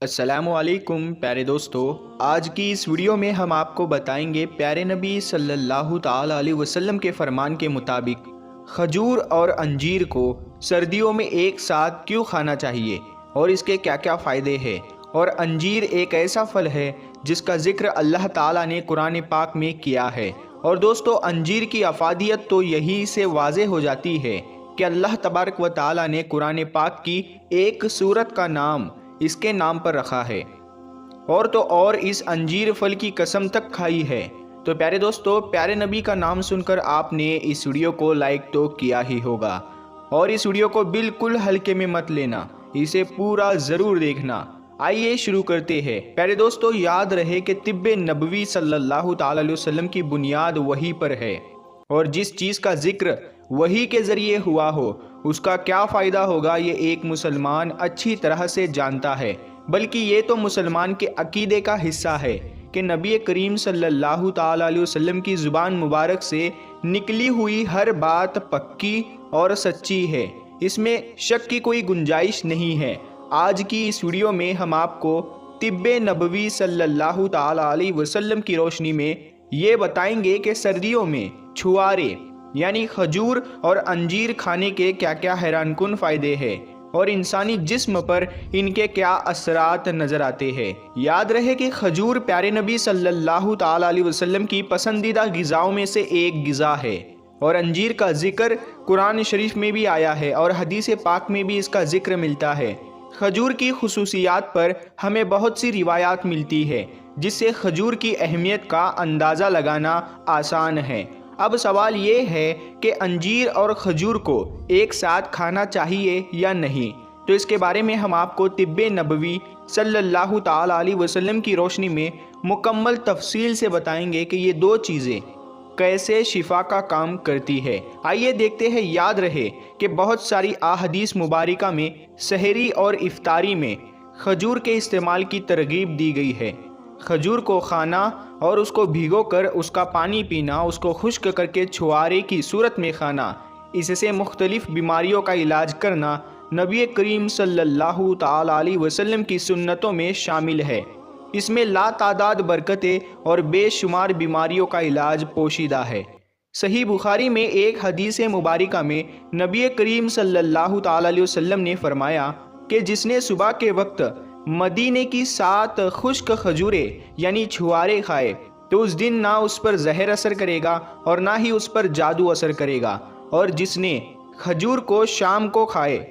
السلام علیکم پیارے دوستو، آج کی اس ویڈیو میں ہم آپ کو بتائیں گے پیارے نبی صلی اللہ تعالی علیہ وسلم کے فرمان کے مطابق کھجور اور انجیر کو سردیوں میں ایک ساتھ کیوں کھانا چاہیے اور اس کے کیا کیا فائدے ہیں۔ اور انجیر ایک ایسا پھل ہے جس کا ذکر اللہ تعالیٰ نے قرآن پاک میں کیا ہے۔ اور دوستو، انجیر کی افادیت تو یہی سے واضح ہو جاتی ہے کہ اللہ تبارک و تعالیٰ نے قرآن پاک کی ایک سورت کا نام اس کے نام پر رکھا ہے، اور اس انجیر پھل کی قسم تک کھائی ہے۔ تو پیارے دوستو، پیارے نبی کا نام سن کر آپ نے اس ویڈیو کو لائک تو کیا ہی ہوگا، اور اس ویڈیو کو بالکل ہلکے میں مت لینا، اسے پورا ضرور دیکھنا۔ آئیے شروع کرتے ہیں۔ پیارے دوستو، یاد رہے کہ طب نبوی صلی اللہ تعالی علیہ وسلم کی بنیاد وحی پر ہے، اور جس چیز کا ذکر وحی کے ذریعے ہوا ہو اس کا کیا فائدہ ہوگا یہ ایک مسلمان اچھی طرح سے جانتا ہے، بلکہ یہ تو مسلمان کے عقیدے کا حصہ ہے کہ نبی کریم صلی اللہ تعالی علیہ وسلم کی زبان مبارک سے نکلی ہوئی ہر بات پکی اور سچی ہے، اس میں شک کی کوئی گنجائش نہیں ہے۔ آج کی اس ویڈیو میں ہم آپ کو طب نبوی صلی اللہ تعالی علیہ وسلم کی روشنی میں یہ بتائیں گے کہ سردیوں میں چھوارے یعنی کھجور اور انجیر کھانے کے کیا کیا حیران کن فائدے ہیں، اور انسانی جسم پر ان کے کیا اثرات نظر آتے ہیں۔ یاد رہے کہ کھجور پیارے نبی صلی اللہ تعالی علیہ وسلم کی پسندیدہ غذاؤں میں سے ایک غذا ہے، اور انجیر کا ذکر قرآن شریف میں بھی آیا ہے اور حدیث پاک میں بھی اس کا ذکر ملتا ہے۔ کھجور کی خصوصیات پر ہمیں بہت سی روایات ملتی ہے جس سے کھجور کی اہمیت کا اندازہ لگانا آسان ہے۔ اب سوال یہ ہے کہ انجیر اور کھجور کو ایک ساتھ کھانا چاہیے یا نہیں، تو اس کے بارے میں ہم آپ کو طب نبوی صلی اللہ تعالی علیہ وسلم کی روشنی میں مکمل تفصیل سے بتائیں گے کہ یہ دو چیزیں کیسے شفا کا کام کرتی ہے۔ آئیے دیکھتے ہیں۔ یاد رہے کہ بہت ساری احادیث مبارکہ میں سحری اور افطاری میں کھجور کے استعمال کی ترغیب دی گئی ہے۔ کھجور کو کھانا اور اس کو بھگو کر اس کا پانی پینا، اس کو خشک کر کے چھوارے کی صورت میں کھانا، اس سے مختلف بیماریوں کا علاج کرنا نبی کریم صلی اللہ تعالی علیہ وسلم کی سنتوں میں شامل ہے۔ اس میں لا تعداد برکتیں اور بے شمار بیماریوں کا علاج پوشیدہ ہے۔ صحیح بخاری میں ایک حدیث مبارکہ میں نبی کریم صلی اللہ تعالی علیہ وسلم نے فرمایا کہ جس نے صبح کے وقت مدینے کی 7 خشک کھجوریں یعنی چھوارے کھائے تو اس دن نہ اس پر زہر اثر کرے گا اور نہ ہی اس پر جادو اثر کرے گا، اور جس نے کھجور کو شام کو کھائے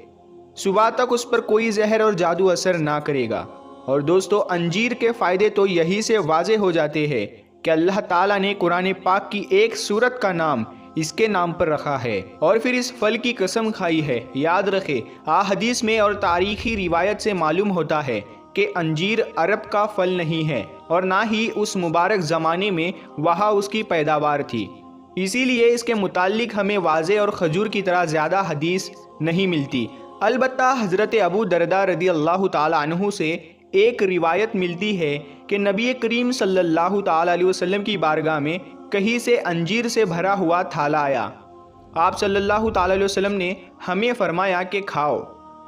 صبح تک اس پر کوئی زہر اور جادو اثر نہ کرے گا۔ اور دوستو، انجیر کے فائدے تو یہی سے واضح ہو جاتے ہیں کہ اللہ تعالیٰ نے قرآن پاک کی ایک سورت کا نام اس کے نام پر رکھا ہے اور پھر اس پھل کی قسم کھائی ہے۔ یاد رکھے، احادیث میں اور تاریخی روایت سے معلوم ہوتا ہے کہ انجیر عرب کا پھل نہیں ہے اور نہ ہی اس مبارک زمانے میں وہاں اس کی پیداوار تھی، اسی لیے اس کے متعلق ہمیں واضح اور کھجور کی طرح زیادہ حدیث نہیں ملتی۔ البتہ حضرت ابو درداء رضی اللہ تعالی عنہ سے ایک روایت ملتی ہے کہ نبی کریم صلی اللہ تعالی علیہ وسلم کی بارگاہ میں کہیں سے انجیر سے بھرا ہوا تھالا آیا۔ آپ صلی اللہ تعالی علیہ وسلم نے ہمیں فرمایا کہ کھاؤ۔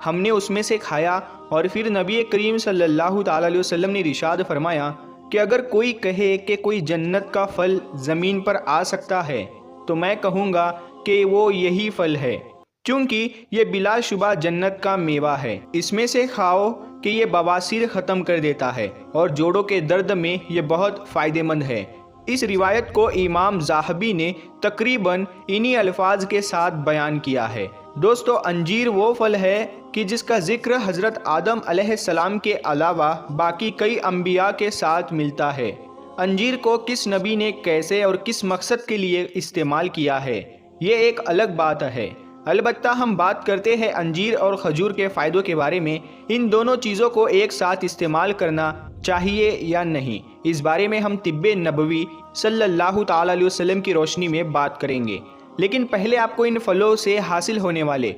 ہم نے اس میں سے کھایا، اور پھر نبی کریم صلی اللہ تعالی علیہ وسلم نے ارشاد فرمایا کہ اگر کوئی کہے کہ کوئی جنت کا پھل زمین پر آ سکتا ہے تو میں کہوں گا کہ وہ یہی پھل ہے، کیونکہ یہ بلا شبہ جنت کا میوہ ہے۔ اس میں سے کھاؤ کہ یہ بواسیر ختم کر دیتا ہے اور جوڑوں کے درد میں یہ بہت فائدہ مند ہے۔ اس روایت کو امام ذہبی نے تقریباً انہی الفاظ کے ساتھ بیان کیا ہے۔ دوستو، انجیر وہ پھل ہے کہ جس کا ذکر حضرت آدم علیہ السلام کے علاوہ باقی کئی انبیاء کے ساتھ ملتا ہے۔ انجیر کو کس نبی نے کیسے اور کس مقصد کے لیے استعمال کیا ہے یہ ایک الگ بات ہے۔ البتہ ہم بات کرتے ہیں انجیر اور کھجور کے فائدوں کے بارے میں۔ ان دونوں چیزوں کو ایک ساتھ استعمال کرنا چاہیے یا نہیں، اس بارے میں ہم طب نبوی صلی اللہ تعالی علیہ وسلم کی روشنی میں بات کریں گے، لیکن پہلے آپ کو ان پھلوں سے حاصل ہونے والے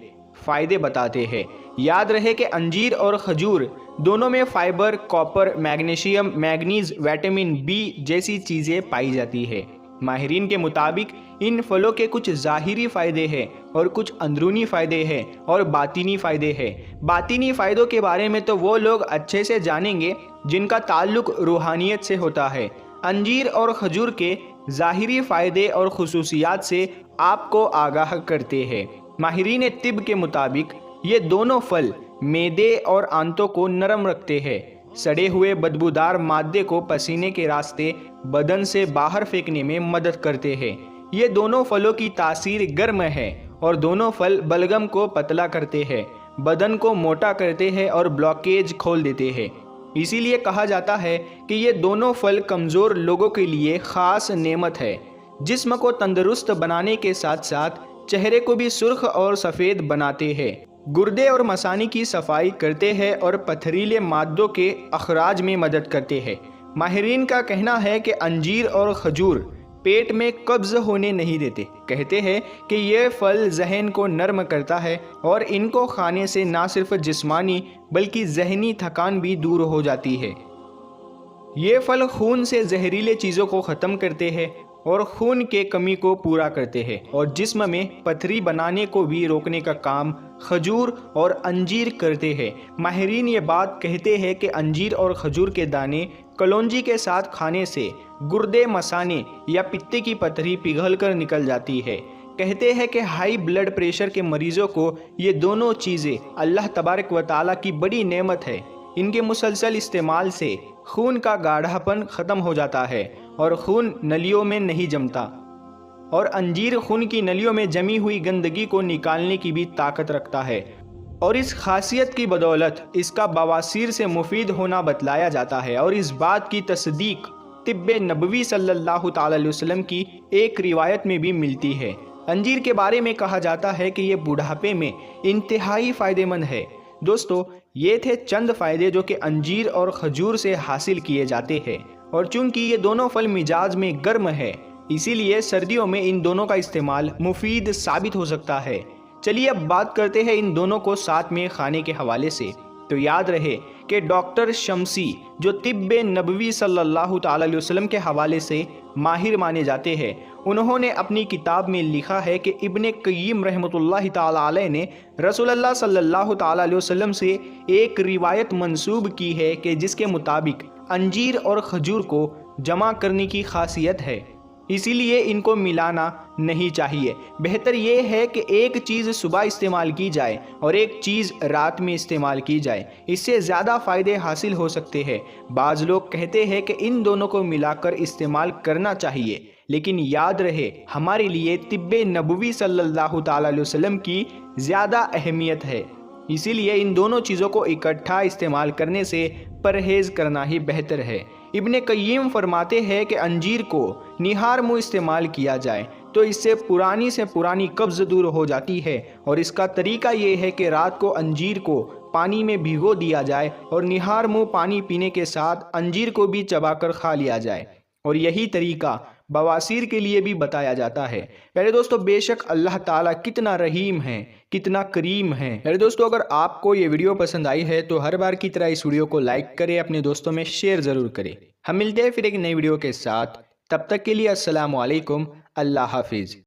فائدے بتاتے ہیں۔ یاد رہے کہ انجیر اور کھجور دونوں میں fibre, copper, magnesium, manganese, vitamin B جیسی چیزیں پائی جاتی ہے۔ ماہرین کے مطابق ان پھلوں کے کچھ ظاہری فائدے ہیں اور کچھ اندرونی فائدے ہیں اور باطنی فائدے ہیں۔ باطنی فائدوں کے بارے میں تو وہ لوگ اچھے سے جانیں گے جن کا تعلق روحانیت سے ہوتا ہے۔ انجیر اور کھجور کے ظاہری فائدے اور خصوصیات سے آپ کو آگاہ کرتے ہیں۔ ماہرین طب کے مطابق یہ دونوں پھل معدے اور آنتوں کو نرم رکھتے ہیں، سڑے ہوئے بدبودار مادے کو پسینے کے راستے بدن سے باہر پھینکنے میں مدد کرتے ہیں۔ یہ دونوں پھلوں کی تاثیر گرم ہے اور دونوں پھل بلغم کو پتلا کرتے ہیں، بدن کو موٹا کرتے ہیں اور بلاکیج کھول دیتے ہیں۔ اسی لیے کہا جاتا ہے کہ یہ دونوں پھل کمزور لوگوں کے لیے خاص نعمت ہے۔ جسم کو تندرست بنانے کے ساتھ ساتھ چہرے کو بھی سرخ اور سفید بناتے ہیں، گردے اور مثانی کی صفائی کرتے ہیں اور پتھریلے مادوں کے اخراج میں مدد کرتے ہیں۔ ماہرین کا کہنا ہے کہ انجیر اور کھجور پیٹ میں قبض ہونے نہیں دیتے۔ کہتے ہیں کہ یہ پھل ذہن کو نرم کرتا ہے اور ان کو کھانے سے نہ صرف جسمانی بلکہ ذہنی تھکان بھی دور ہو جاتی ہے۔ یہ پھل خون سے زہریلے چیزوں کو ختم کرتے ہیں اور خون کے کمی کو پورا کرتے ہیں اور جسم میں پتھری بنانے کو بھی روکنے کا کام کھجور اور انجیر کرتے ہیں۔ ماہرین یہ بات کہتے ہیں کہ انجیر اور کھجور کے دانے کلونجی کے ساتھ کھانے سے گردے، مثانے یا پتے کی پتھری پگھل کر نکل جاتی ہے۔ کہتے ہیں کہ ہائی بلڈ پریشر کے مریضوں کو یہ دونوں چیزیں اللہ تبارک و تعالیٰ کی بڑی نعمت ہے۔ ان کے مسلسل استعمال سے خون کا گاڑھا پن ختم ہو جاتا ہے اور خون نلیوں میں نہیں جمتا، اور انجیر خون کی نلیوں میں جمی ہوئی گندگی کو نکالنے کی بھی طاقت رکھتا ہے، اور اس خاصیت کی بدولت اس کا بواسیر سے مفید ہونا بتلایا جاتا ہے، اور اس بات کی تصدیق طب نبوی صلی اللہ تعالی علیہ وسلم کی ایک روایت میں بھی ملتی ہے۔ انجیر کے بارے میں کہا جاتا ہے کہ یہ بڑھاپے میں انتہائی فائدہ مند ہے۔ دوستو، یہ تھے چند فائدے جو کہ انجیر اور کھجور سے حاصل کیے جاتے ہیں، اور چونکہ یہ دونوں پھل مزاج میں گرم ہے، اسی لیے سردیوں میں ان دونوں کا استعمال مفید ثابت ہو سکتا ہے۔ چلیے اب بات کرتے ہیں ان دونوں کو ساتھ میں کھانے کے حوالے سے۔ تو یاد رہے کہ ڈاکٹر شمسی جو طب نبوی صلی اللہ تعالی علیہ وسلم کے حوالے سے ماہر مانے جاتے ہیں، انہوں نے اپنی کتاب میں لکھا ہے کہ ابن قیم رحمۃ اللہ تعالی علیہ نے رسول اللہ صلی اللہ تعالی علیہ وسلم سے ایک روایت منسوب کی ہے کہ جس کے مطابق انجیر اور کھجور کو جمع کرنے کی خاصیت ہے، اسی لیے ان کو ملانا نہیں چاہیے۔ بہتر یہ ہے کہ ایک چیز صبح استعمال کی جائے اور ایک چیز رات میں استعمال کی جائے، اس سے زیادہ فائدے حاصل ہو سکتے ہیں۔ بعض لوگ کہتے ہیں کہ ان دونوں کو ملا کر استعمال کرنا چاہیے، لیکن یاد رہے ہمارے لیے طب نبوی صلی اللہ تعالی علیہ وسلم کی زیادہ اہمیت ہے، اسی لیے ان دونوں چیزوں کو اکٹھا استعمال کرنے سے پرہیز کرنا ہی بہتر ہے۔ ابن قیم فرماتے ہیں کہ انجیر کو نہار منہ استعمال کیا جائے تو اس سے پرانی قبض دور ہو جاتی ہے، اور اس کا طریقہ یہ ہے کہ رات کو انجیر کو پانی میں بھگو دیا جائے اور نہار منہ پانی پینے کے ساتھ انجیر کو بھی چبا کر کھا لیا جائے، اور یہی طریقہ بواسیر کے لیے بھی بتایا جاتا ہے۔ میرے دوستو، بے شک اللہ تعالیٰ کتنا رحیم ہے، کتنا کریم ہے۔ میرے دوستو، اگر آپ کو یہ ویڈیو پسند آئی ہے تو ہر بار کی طرح اس ویڈیو کو لائک کریں، اپنے دوستوں میں شیئر ضرور کریں۔ ہم ملتے ہیں پھر ایک نئی ویڈیو کے ساتھ، تب تک کے لیے السلام علیکم، اللہ حافظ۔